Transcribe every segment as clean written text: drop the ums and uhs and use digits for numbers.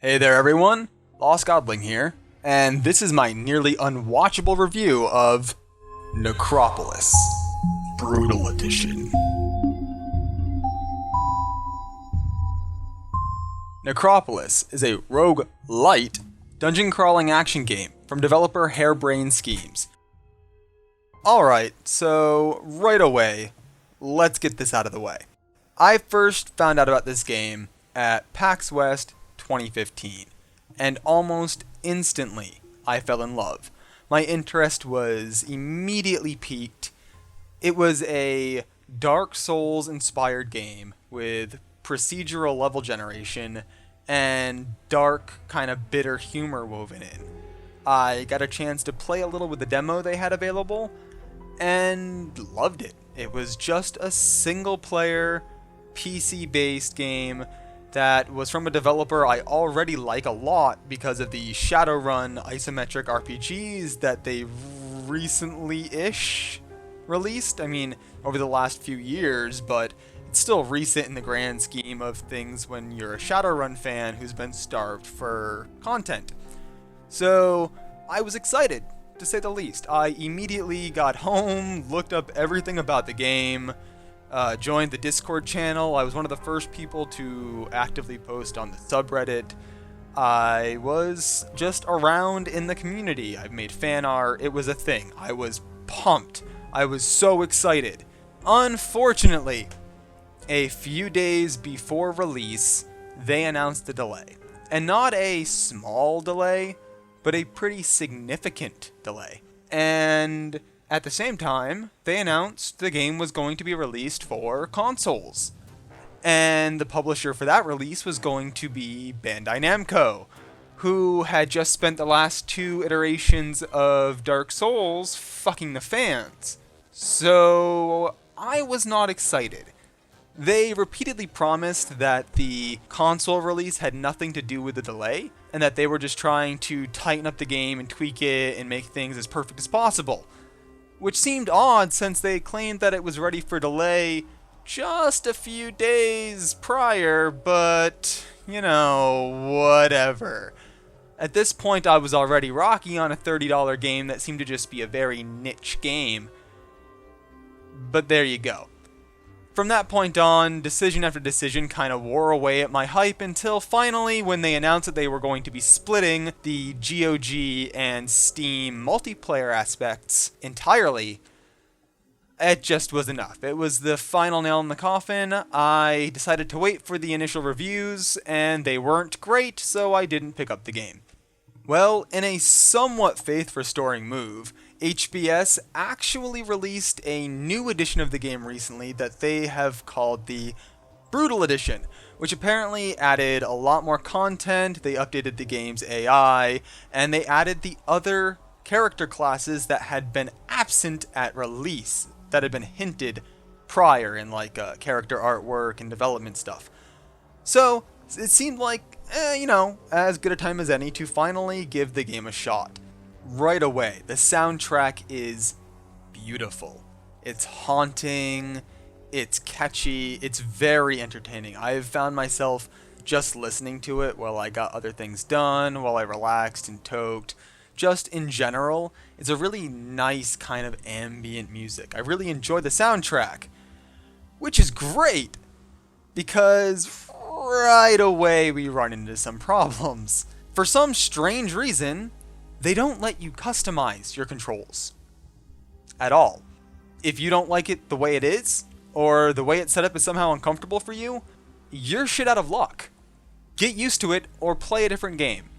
Hey there everyone, Lost Godling here, and this is my nearly unwatchable review of Necropolis Brutal Edition. Necropolis is a rogue-lite dungeon crawling action game from developer Harebrained Schemes. Alright, so right away, let's get this out of the way. I first found out about this game at PAX West 2015, and almost instantly I fell in love. My interest was immediately piqued. It was a Dark Souls inspired game with procedural level generation and dark, kind of bitter humor woven in. I got a chance to play a little with the demo they had available and loved it. It was just a single player, PC based game that was from a developer I already like a lot because of the Shadowrun isometric RPGs that they recently-ish released. I mean, over the last few years, but it's still recent in the grand scheme of things when you're a Shadowrun fan who's been starved for content. So, I was excited, to say the least. I immediately got home, looked up everything about the game, joined the Discord channel. I was one of the first people to actively post on the subreddit. I was just around in the community. I've made fan art. It was a thing. I was pumped. I was so excited. Unfortunately, a few days before release, they announced a delay. And not a small delay, but a pretty significant delay. And at the same time, they announced the game was going to be released for consoles. And the publisher for that release was going to be Bandai Namco, who had just spent the last two iterations of Dark Souls fucking the fans. So I was not excited. They repeatedly promised that the console release had nothing to do with the delay, and that they were just trying to tighten up the game and tweak it and make things as perfect as possible. Which seemed odd since they claimed that it was ready for delay just a few days prior, but, you know, whatever. At this point I was already rocky on a $30 game that seemed to just be a very niche game. But there you go. From that point on, decision after decision kind of wore away at my hype until finally when they announced that they were going to be splitting the GOG and Steam multiplayer aspects entirely, it just was enough. It was the final nail in the coffin. I decided to wait for the initial reviews, and they weren't great, so I didn't pick up the game. Well, in a somewhat faith-restoring move, HBS actually released a new edition of the game recently that they have called the Brutal Edition, which apparently added a lot more content. They updated the game's AI, and they added the other character classes that had been absent at release, that had been hinted prior in like character artwork and development stuff. So it seemed like, as good a time as any to finally give the game a shot. Right away, the soundtrack is beautiful. It's haunting, it's catchy, it's very entertaining. I've found myself just listening to it while I got other things done, while I relaxed and toked. Just in general, it's a really nice kind of ambient music. I really enjoy the soundtrack, which is great, because right away we run into some problems. For some strange reason, they don't let you customize your controls at all. If you don't like it the way it is, or the way it's set up is somehow uncomfortable for you, you're shit out of luck. Get used to it or play a different game.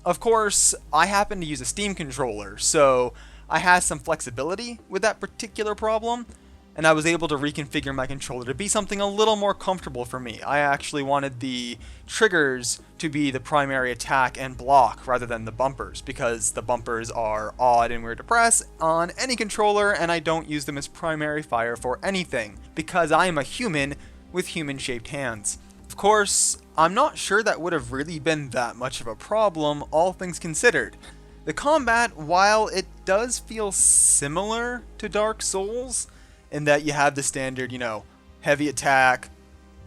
Of course, I happen to use a Steam controller, so I had some flexibility with that particular problem, and I was able to reconfigure my controller to be something a little more comfortable for me. I actually wanted the triggers to be the primary attack and block rather than the bumpers, because the bumpers are odd and weird to press on any controller, and I don't use them as primary fire for anything, because I am a human with human-shaped hands. Of course, I'm not sure that would have really been that much of a problem, all things considered. The combat, while it does feel similar to Dark Souls, in that you have the standard, heavy attack,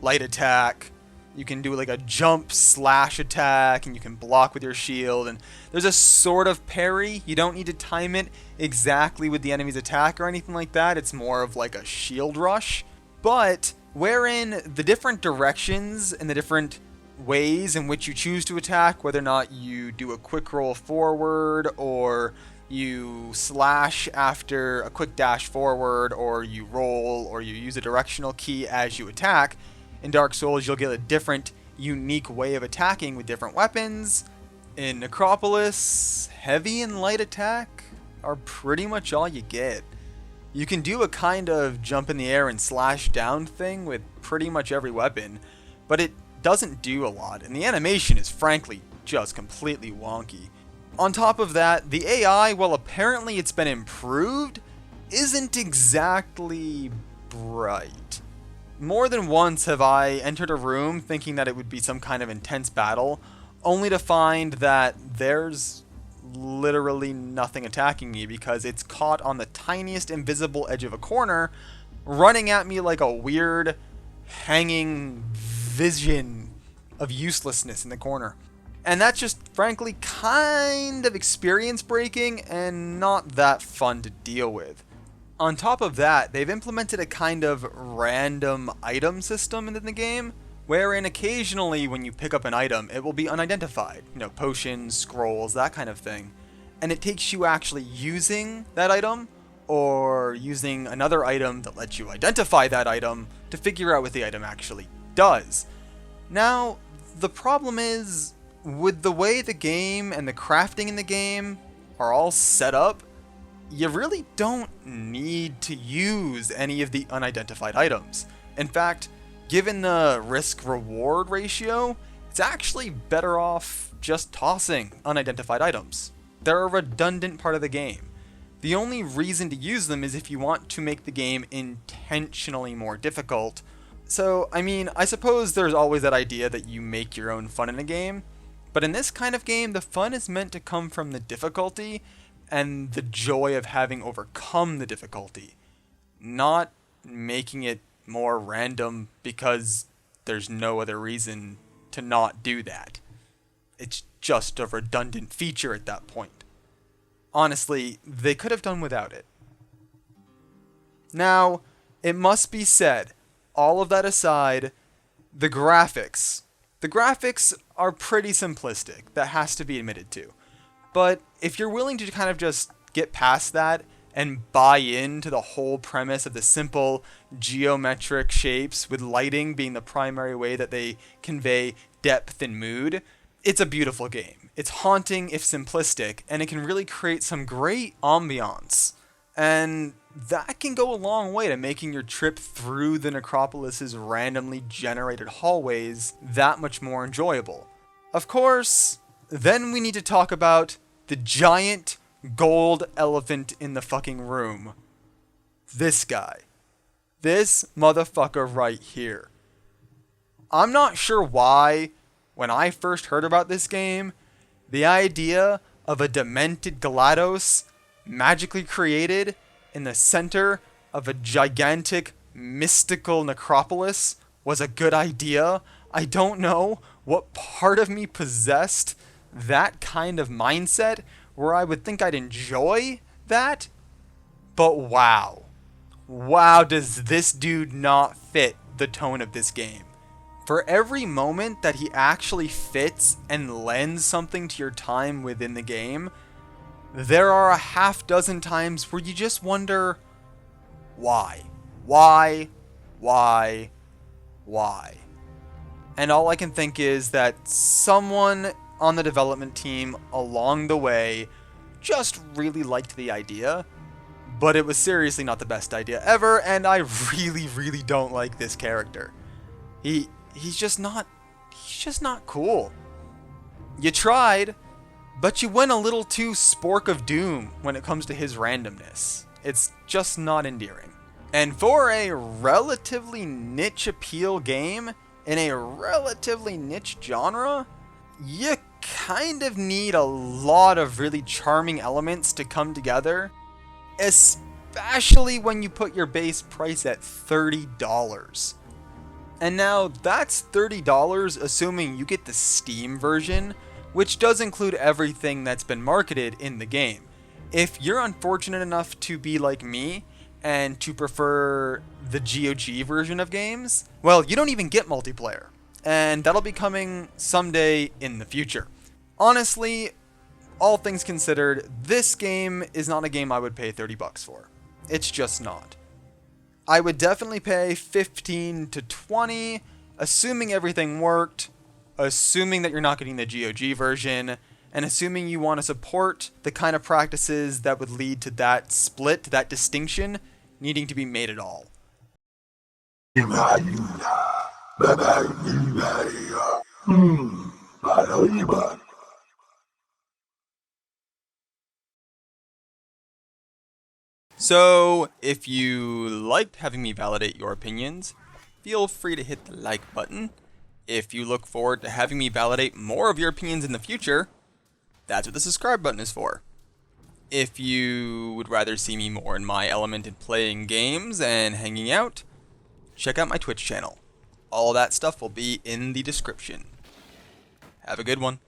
light attack, You can do like a jump slash attack, and you can block with your shield, and there's a sort of parry. You don't need to time it exactly with the enemy's attack or anything like that. It's more of like a shield rush. But wherein the different directions and the different ways in which you choose to attack, whether or not you do a quick roll forward, or you slash after a quick dash forward, or you roll, or you use a directional key as you attack, in Dark Souls you'll get a different, unique way of attacking with different weapons. In Necropolis, heavy and light attack are pretty much all you get. You can do a kind of jump in the air and slash down thing with pretty much every weapon, but it doesn't do a lot, and the animation is frankly just completely wonky. On top of that, the AI, while apparently it's been improved, isn't exactly bright. More than once have I entered a room thinking that it would be some kind of intense battle, only to find that there's literally nothing attacking me because it's caught on the tiniest invisible edge of a corner, running at me like a weird, hanging vision of uselessness in the corner. And that's just, frankly, kind of experience breaking and not that fun to deal with. On top of that, they've implemented a kind of random item system in the game, wherein occasionally when you pick up an item, it will be unidentified. You know, potions, scrolls, that kind of thing. And it takes you actually using that item, or using another item that lets you identify that item to figure out what the item actually does. Now, the problem is, with the way the game and the crafting in the game are all set up, you really don't need to use any of the unidentified items. In fact, given the risk-reward ratio, it's actually better off just tossing unidentified items. They're a redundant part of the game. The only reason to use them is if you want to make the game intentionally more difficult. So, I mean, I suppose there's always that idea that you make your own fun in a game, but in this kind of game, the fun is meant to come from the difficulty and the joy of having overcome the difficulty, not making it more random because there's no other reason to not do that. It's just a redundant feature at that point. Honestly, they could have done without it. Now, it must be said, all of that aside, the graphics are pretty simplistic, that has to be admitted to. But if you're willing to kind of just get past that and buy into the whole premise of the simple geometric shapes with lighting being the primary way that they convey depth and mood, it's a beautiful game. It's haunting if simplistic, and it can really create some great ambiance. And that can go a long way to making your trip through the Necropolis's randomly generated hallways that much more enjoyable. Of course, then we need to talk about the giant gold elephant in the fucking room. This guy. This motherfucker right here. I'm not sure why, when I first heard about this game, the idea of a demented GLaDOS magically created in the center of a gigantic mystical necropolis was a good idea. I don't know what part of me possessed that kind of mindset where I would think I'd enjoy that, but wow. Wow, does this dude not fit the tone of this game. For every moment that he actually fits and lends something to your time within the game, there are a half dozen times where you just wonder, why? Why? Why? Why? And all I can think is that someone on the development team along the way just really liked the idea, but it was seriously not the best idea ever, and I really don't like this character. He's just not cool. You tried, but you went a little too Spork of Doom when it comes to his randomness. It's just not endearing. And for a relatively niche appeal game in a relatively niche genre, you kind of need a lot of really charming elements to come together, especially when you put your base price at $30. And now that's $30 assuming you get the Steam version, which does include everything that's been marketed in the game. If you're unfortunate enough to be like me and to prefer the GOG version of games, well, you don't even get multiplayer, and that'll be coming someday in the future. Honestly, all things considered, this game is not a game I would pay $30 for. It's just not. I would definitely pay 15 to 20, assuming everything worked, assuming that you're not getting the GOG version, and assuming you want to support the kind of practices that would lead to that split, that distinction, needing to be made at all. So, if you liked having me validate your opinions, feel free to hit the like button. If you look forward to having me validate more of your opinions in the future, that's what the subscribe button is for. If you would rather see me more in my element in playing games and hanging out, check out my Twitch channel. All that stuff will be in the description. Have a good one.